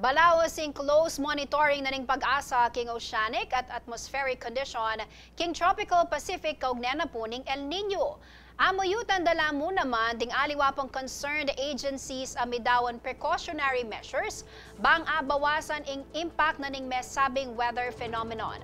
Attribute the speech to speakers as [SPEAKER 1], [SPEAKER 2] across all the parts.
[SPEAKER 1] Balawasing close monitoring na ning pag-asa king oceanic at atmospheric condition king tropical Pacific kaugnay na po ning El Nino. Amuyutan dala mo naman ding aliwapang concerned agencies amidawan precautionary measures bang abawasan ing impact na ning mesabing weather phenomenon.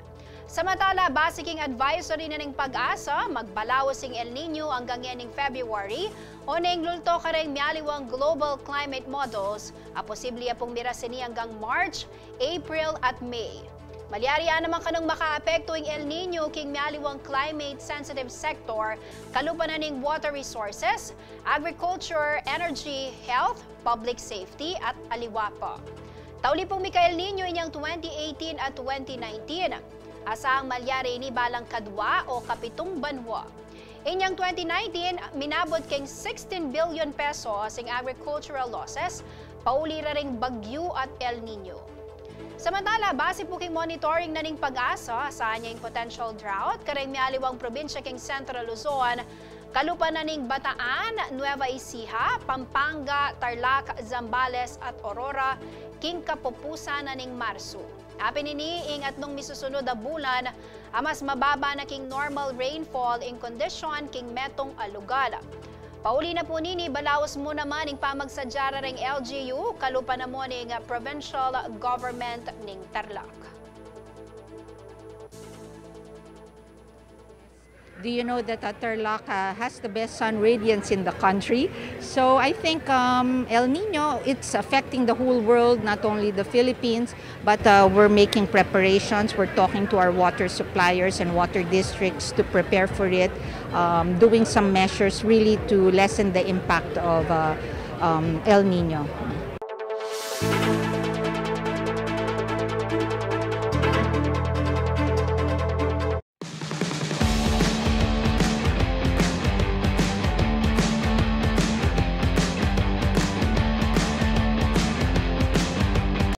[SPEAKER 1] Samantala, basiking advisory na ning pag-asa, magbalawasing El Nino hanggang yaning February o ning lulto ka rin mialiwang global climate models a posible pong mirasini hanggang March, April at May. Malyarian naman kanong makaapekto ing El Nino king mialiwang climate-sensitive sector, kalupa na ning water resources, agriculture, energy, health, public safety at aliwapa. Tauli pong mika El Nino inyang 2018 at 2019. Asang malyari ni balang kadwa o kapitong banwa. Inyang 2019, minabot keng 16 billion pesos ang agricultural losses, paulira ring bagyo at El Nino. Samantala, base po king monitoring na ning pag-asa sa anyang potential drought, kareng mialiwang probinsya king Central Luzon, kalupa na ning Bataan, Nueva Ecija, Pampanga, Tarlac, Zambales at Aurora, king kapupusan na ning Marso. Apininiing at nung misusunod na bulan, mas mababa na king normal rainfall in condition king metong alugal. Pauli na po nini, balawas mo naman ing pamagsadyara ring LGU, kalupa na mo ning provincial government ning Tarlac.
[SPEAKER 2] Do you know that Tarlac has the best sun radiance in the country? So I think El Nino, it's affecting the whole world, not only the Philippines, but we're making preparations. We're talking to our water suppliers and water districts to prepare for it, doing some measures really to lessen the impact of El Nino.